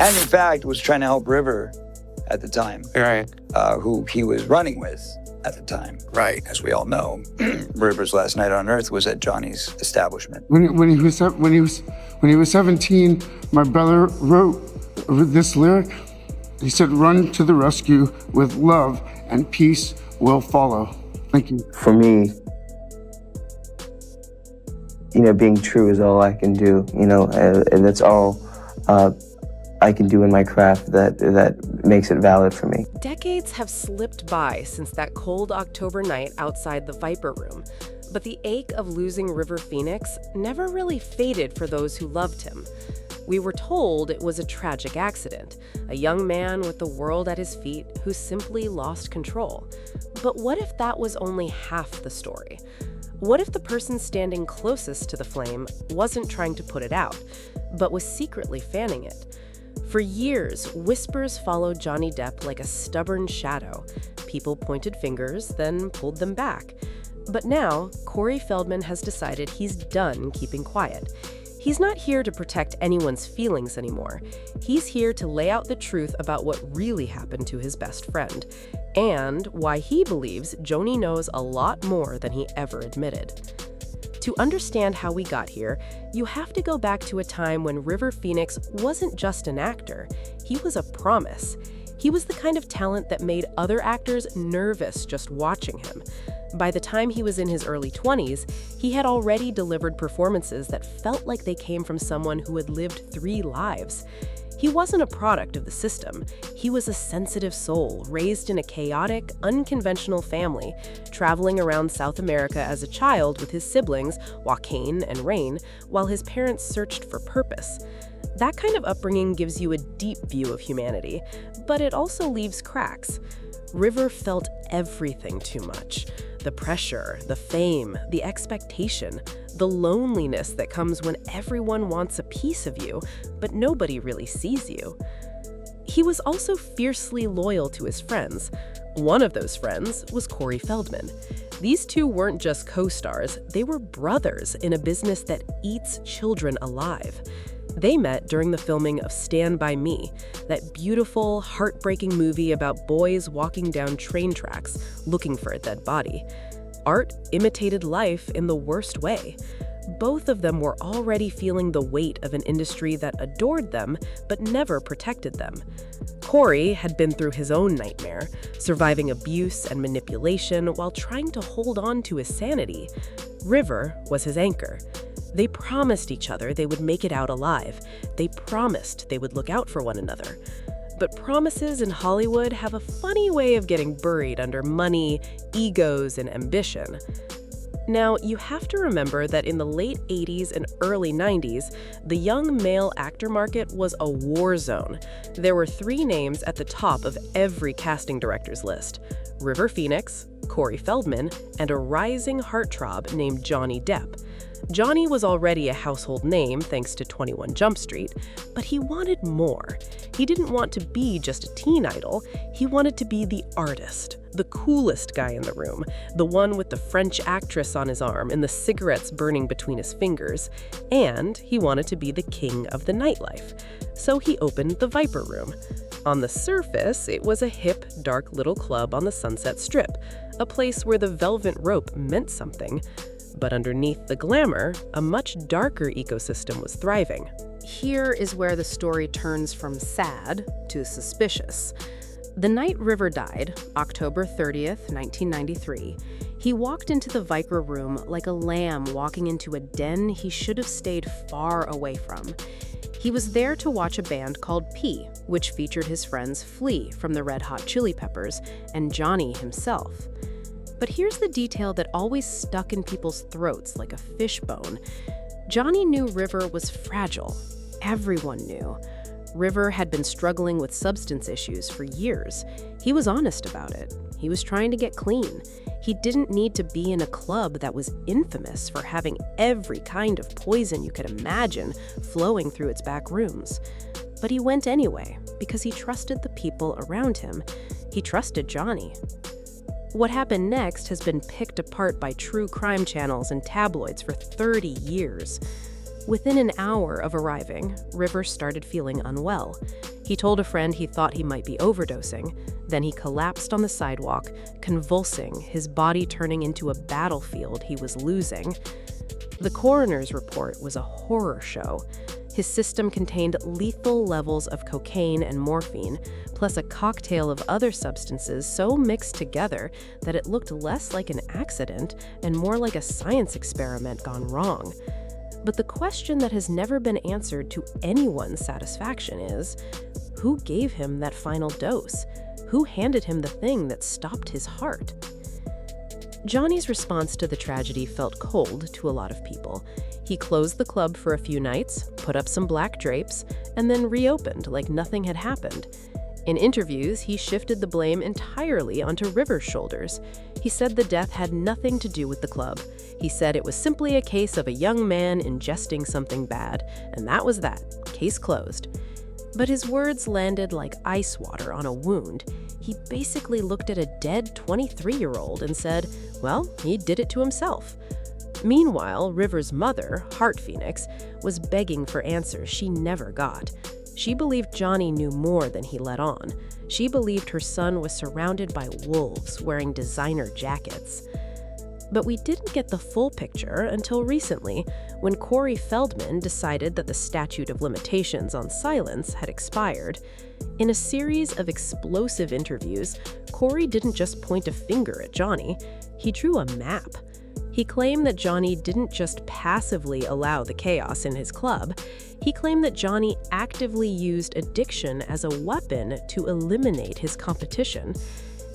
And in fact, was trying to help River at the time. Right. Who he was running with at the time. Right. As we all know, River's last night on Earth was at Johnny's establishment. When he was 17, my brother wrote this lyric. He said, "Run to the rescue with love, and peace will follow." Thank you. For me, being true is all I can do. And that's all I can do in my craft that makes it valid for me. Decades have slipped by since that cold October night outside the Viper Room, but the ache of losing River Phoenix never really faded for those who loved him. We were told it was a tragic accident, a young man with the world at his feet who simply lost control. But what if that was only half the story? What if the person standing closest to the flame wasn't trying to put it out, but was secretly fanning it? For years, whispers followed Johnny Depp like a stubborn shadow. People pointed fingers, then pulled them back. But now, Corey Feldman has decided he's done keeping quiet. He's not here to protect anyone's feelings anymore. He's here to lay out the truth about what really happened to his best friend, and why he believes Joni knows a lot more than he ever admitted. To understand how we got here, you have to go back to a time when River Phoenix wasn't just an actor, he was a promise. He was the kind of talent that made other actors nervous just watching him. By the time he was in his early 20s, he had already delivered performances that felt like they came from someone who had lived 3 lives. He wasn't a product of the system. He was a sensitive soul, raised in a chaotic, unconventional family, traveling around South America as a child with his siblings, Joaquin and Rain, while his parents searched for purpose. That kind of upbringing gives you a deep view of humanity, but it also leaves cracks. River felt everything too much. The pressure, the fame, the expectation, the loneliness that comes when everyone wants a piece of you, but nobody really sees you. He was also fiercely loyal to his friends. One of those friends was Corey Feldman. These two weren't just co-stars, they were brothers in a business that eats children alive. They met during the filming of Stand By Me, that beautiful, heartbreaking movie about boys walking down train tracks looking for a dead body. Art imitated life in the worst way. Both of them were already feeling the weight of an industry that adored them but never protected them. Corey had been through his own nightmare, surviving abuse and manipulation while trying to hold on to his sanity. River was his anchor. They promised each other they would make it out alive. They promised they would look out for one another. But promises in Hollywood have a funny way of getting buried under money, egos, and ambition. Now, you have to remember that in the late 80s and early 90s, the young male actor market was a war zone. There were 3 names at the top of every casting director's list: River Phoenix, Corey Feldman, and a rising heartthrob named Johnny Depp. Johnny was already a household name thanks to 21 Jump Street, but he wanted more. He didn't want to be just a teen idol, he wanted to be the artist, the coolest guy in the room, the one with the French actress on his arm and the cigarettes burning between his fingers, and he wanted to be the king of the nightlife. So he opened the Viper Room. On the surface, it was a hip, dark little club on the Sunset Strip, a place where the velvet rope meant something. But underneath the glamour, a much darker ecosystem was thriving. Here is where the story turns from sad to suspicious. The night River died, October 30th, 1993, he walked into the Viper Room like a lamb walking into a den he should have stayed far away from. He was there to watch a band called P, which featured his friends Flea from the Red Hot Chili Peppers and Johnny himself. But here's the detail that always stuck in people's throats like a fishbone. Johnny knew River was fragile. Everyone knew. River had been struggling with substance issues for years. He was honest about it. He was trying to get clean. He didn't need to be in a club that was infamous for having every kind of poison you could imagine flowing through its back rooms. But he went anyway because he trusted the people around him. He trusted Johnny. What happened next has been picked apart by true crime channels and tabloids for 30 years. Within an hour of arriving, River started feeling unwell. He told a friend he thought he might be overdosing. Then he collapsed on the sidewalk, convulsing, his body turning into a battlefield he was losing. The coroner's report was a horror show. His system contained lethal levels of cocaine and morphine, plus a cocktail of other substances so mixed together that it looked less like an accident and more like a science experiment gone wrong. But the question that has never been answered to anyone's satisfaction is, who gave him that final dose? Who handed him the thing that stopped his heart? Johnny's response to the tragedy felt cold to a lot of people. He closed the club for a few nights, put up some black drapes, and then reopened like nothing had happened. In interviews, he shifted the blame entirely onto River's shoulders. He said the death had nothing to do with the club. He said it was simply a case of a young man ingesting something bad, and that was that. Case closed. But his words landed like ice water on a wound. He basically looked at a dead 23-year-old and said, well, he did it to himself. Meanwhile, River's mother, Heart Phoenix, was begging for answers she never got. She believed Johnny knew more than he let on. She believed her son was surrounded by wolves wearing designer jackets. But we didn't get the full picture until recently, when Corey Feldman decided that the statute of limitations on silence had expired. In a series of explosive interviews, Corey didn't just point a finger at Johnny, he drew a map. He claimed that Johnny didn't just passively allow the chaos in his club. He claimed that Johnny actively used addiction as a weapon to eliminate his competition.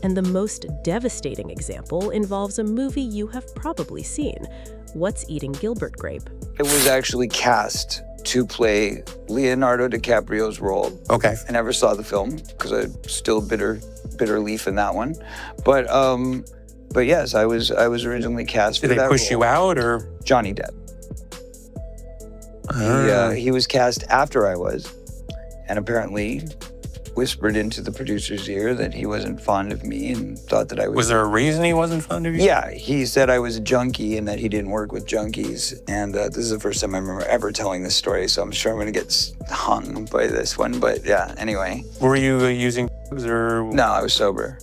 And the most devastating example involves a movie you have probably seen, What's Eating Gilbert Grape? It was actually cast to play Leonardo DiCaprio's role. Okay. I never saw the film because I'm still bitter leaf in that one. But yes, I was originally cast for Did that they push role. you out, or? Johnny Depp. He was cast after I was, and apparently whispered into the producer's ear that he wasn't fond of me and thought that I was... Was there a reason he wasn't fond of you? Yeah, he said I was a junkie and that he didn't work with junkies. And this is the first time I remember ever telling this story, so I'm sure I'm going to get hung by this one. But yeah, anyway. Were you using drugs or? No, I was sober.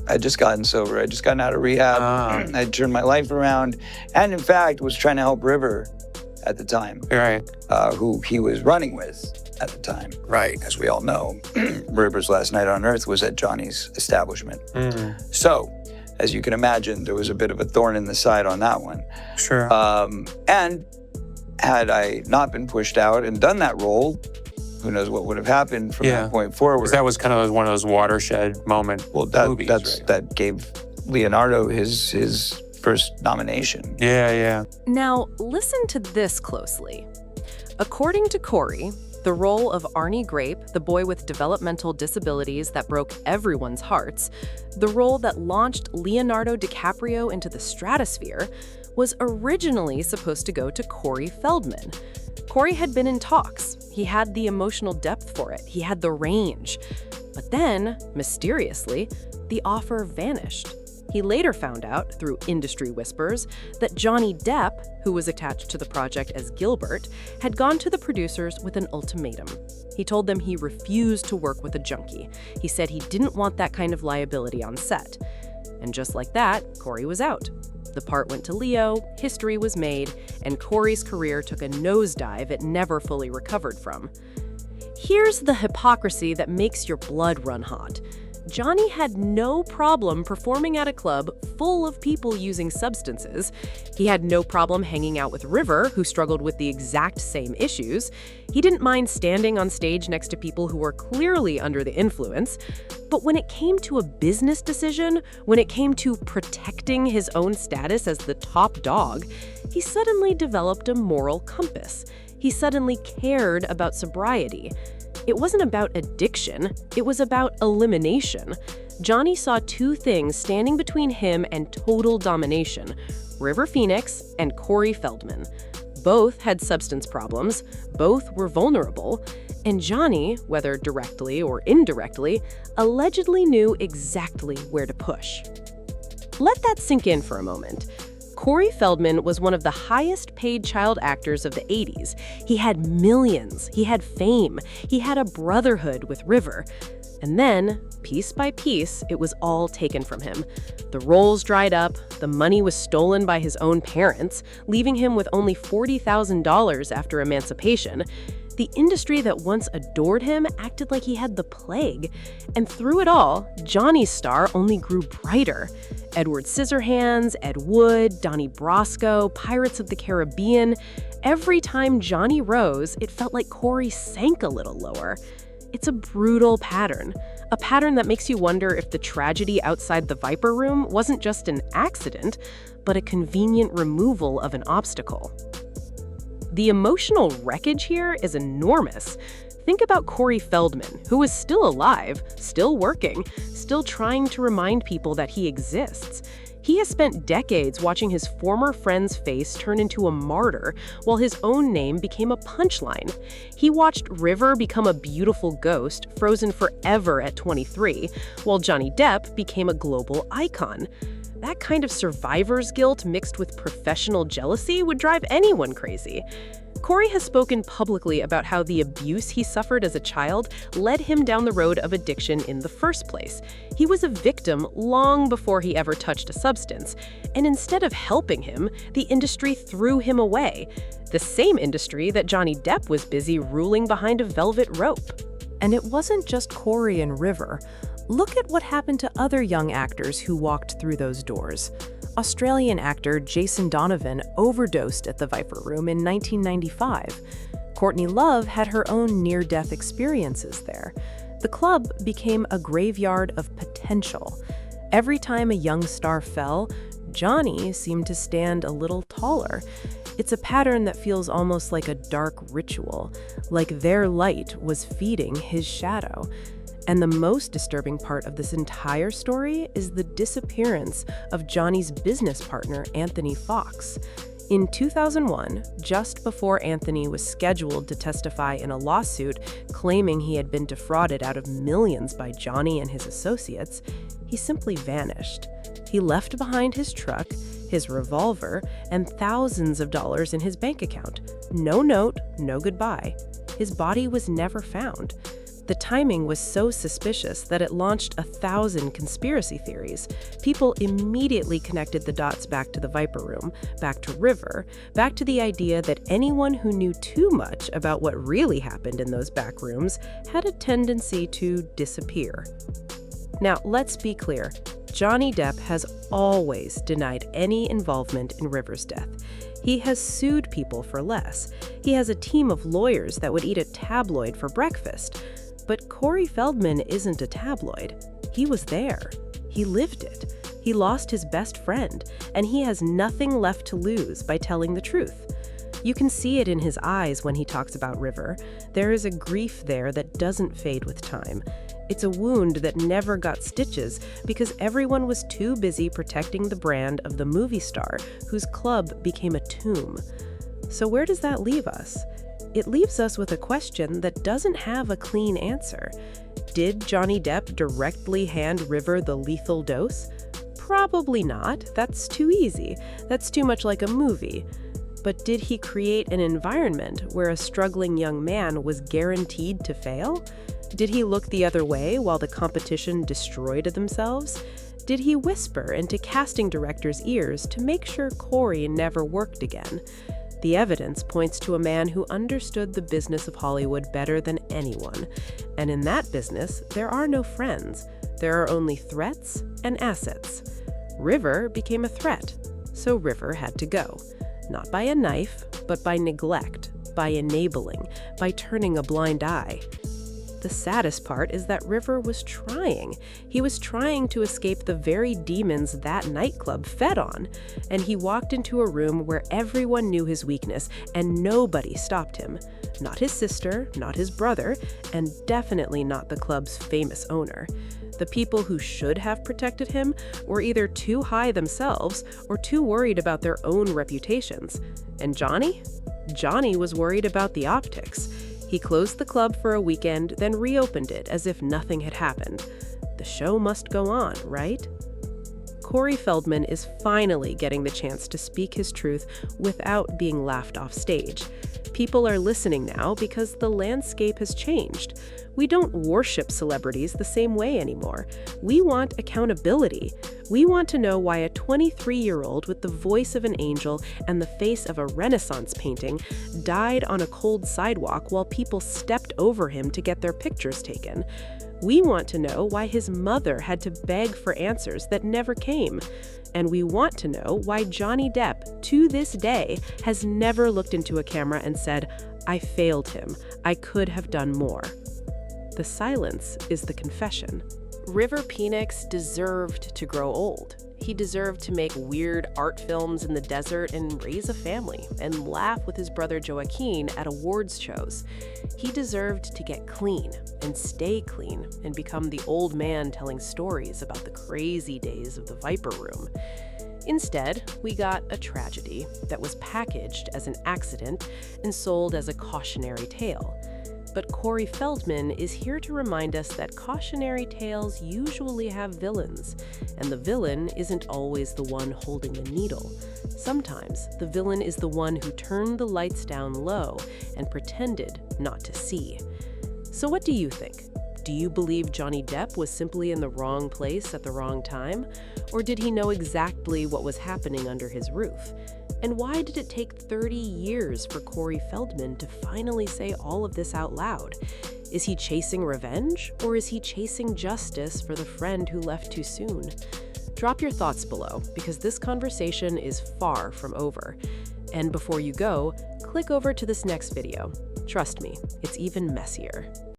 I'd just gotten sober. I'd just gotten out of rehab. I'd turned my life around. And in fact, was trying to help River at the time. Right. Who he was running with at the time. Right. As we all know, River's last night on Earth was at Johnny's establishment. Mm. So, as you can imagine, there was a bit of a thorn in the side on that one. Sure. And had I not been pushed out and done that role, who knows what would have happened from that point forward. Because that was kind of one of those watershed moment movies, right? That gave Leonardo his first nomination. Yeah. Now, listen to this closely. According to Corey, the role of Arnie Grape, the boy with developmental disabilities that broke everyone's hearts, the role that launched Leonardo DiCaprio into the stratosphere, was originally supposed to go to Corey Feldman. Corey had been in talks. He had the emotional depth for it. He had the range. But then, mysteriously, the offer vanished. He later found out, through industry whispers, that Johnny Depp, who was attached to the project as Gilbert, had gone to the producers with an ultimatum. He told them he refused to work with a junkie. He said he didn't want that kind of liability on set. And just like that, Corey was out. The part went to Leo, history was made, and Corey's career took a nosedive it never fully recovered from. Here's the hypocrisy that makes your blood run hot. Johnny had no problem performing at a club full of people using substances. He had no problem hanging out with River, who struggled with the exact same issues. He didn't mind standing on stage next to people who were clearly under the influence. But when it came to a business decision, when it came to protecting his own status as the top dog, he suddenly developed a moral compass. He suddenly cared about sobriety. It wasn't about addiction, it was about elimination. Johnny saw two things standing between him and total domination: River Phoenix and Corey Feldman. Both had substance problems, both were vulnerable, and Johnny, whether directly or indirectly, allegedly knew exactly where to push. Let that sink in for a moment. Corey Feldman was one of the highest-paid child actors of the 80s. He had millions, he had fame, he had a brotherhood with River. And then, piece by piece, it was all taken from him. The roles dried up, the money was stolen by his own parents, leaving him with only $40,000 after emancipation. The industry that once adored him acted like he had the plague. And through it all, Johnny's star only grew brighter. Edward Scissorhands, Ed Wood, Donnie Brasco, Pirates of the Caribbean. Every time Johnny rose, it felt like Corey sank a little lower. It's a brutal pattern, a pattern that makes you wonder if the tragedy outside the Viper Room wasn't just an accident, but a convenient removal of an obstacle. The emotional wreckage here is enormous. Think about Corey Feldman, who is still alive, still working, still trying to remind people that he exists. He has spent decades watching his former friend's face turn into a martyr, while his own name became a punchline. He watched River become a beautiful ghost, frozen forever at 23, while Johnny Depp became a global icon. That kind of survivor's guilt mixed with professional jealousy would drive anyone crazy. Corey has spoken publicly about how the abuse he suffered as a child led him down the road of addiction in the first place. He was a victim long before he ever touched a substance, and instead of helping him, the industry threw him away. The same industry that Johnny Depp was busy ruling behind a velvet rope. And it wasn't just Corey and River. Look at what happened to other young actors who walked through those doors. Australian actor Jason Donovan overdosed at the Viper Room in 1995. Courtney Love had her own near-death experiences there. The club became a graveyard of potential. Every time a young star fell, Johnny seemed to stand a little taller. It's a pattern that feels almost like a dark ritual, like their light was feeding his shadow. And the most disturbing part of this entire story is the disappearance of Johnny's business partner, Anthony Fox. In 2001, just before Anthony was scheduled to testify in a lawsuit claiming he had been defrauded out of millions by Johnny and his associates, he simply vanished. He left behind his truck, his revolver, and thousands of dollars in his bank account. No note, no goodbye. His body was never found. The timing was so suspicious that it launched 1,000 conspiracy theories. People immediately connected the dots back to the Viper Room, back to River, back to the idea that anyone who knew too much about what really happened in those back rooms had a tendency to disappear. Now, let's be clear. Johnny Depp has always denied any involvement in River's death. He has sued people for less. He has a team of lawyers that would eat a tabloid for breakfast. But Corey Feldman isn't a tabloid. He was there. He lived it. He lost his best friend, and he has nothing left to lose by telling the truth. You can see it in his eyes when he talks about River. There is a grief there that doesn't fade with time. It's a wound that never got stitches because everyone was too busy protecting the brand of the movie star whose club became a tomb. So where does that leave us? It leaves us with a question that doesn't have a clean answer. Did Johnny Depp directly hand River the lethal dose? Probably not. That's too easy. That's too much like a movie. But did he create an environment where a struggling young man was guaranteed to fail? Did he look the other way while the competition destroyed themselves? Did he whisper into casting directors' ears to make sure Corey never worked again? The evidence points to a man who understood the business of Hollywood better than anyone. And in that business, there are no friends. There are only threats and assets. River became a threat, so River had to go. Not by a knife, but by neglect, by enabling, by turning a blind eye. The saddest part is that River was trying. He was trying to escape the very demons that nightclub fed on. And he walked into a room where everyone knew his weakness, and nobody stopped him. Not his sister, not his brother, and definitely not the club's famous owner. The people who should have protected him were either too high themselves or too worried about their own reputations. And Johnny? Johnny was worried about the optics. He closed the club for a weekend, then reopened it as if nothing had happened. The show must go on, right? Corey Feldman is finally getting the chance to speak his truth without being laughed off stage. People are listening now because the landscape has changed. We don't worship celebrities the same way anymore. We want accountability. We want to know why a 23-year-old with the voice of an angel and the face of a Renaissance painting died on a cold sidewalk while people stepped over him to get their pictures taken. We want to know why his mother had to beg for answers that never came. And we want to know why Johnny Depp, to this day, has never looked into a camera and said, "I failed him. I could have done more." The silence is the confession. River Phoenix deserved to grow old. He deserved to make weird art films in the desert and raise a family and laugh with his brother Joaquin at awards shows. He deserved to get clean and stay clean and become the old man telling stories about the crazy days of the Viper Room. Instead, we got a tragedy that was packaged as an accident and sold as a cautionary tale. But Corey Feldman is here to remind us that cautionary tales usually have villains, and the villain isn't always the one holding the needle. Sometimes the villain is the one who turned the lights down low and pretended not to see. So what do you think? Do you believe Johnny Depp was simply in the wrong place at the wrong time? Or did he know exactly what was happening under his roof? And why did it take 30 years for Corey Feldman to finally say all of this out loud? Is he chasing revenge, or is he chasing justice for the friend who left too soon? Drop your thoughts below, because this conversation is far from over. And before you go, click over to this next video. Trust me, it's even messier.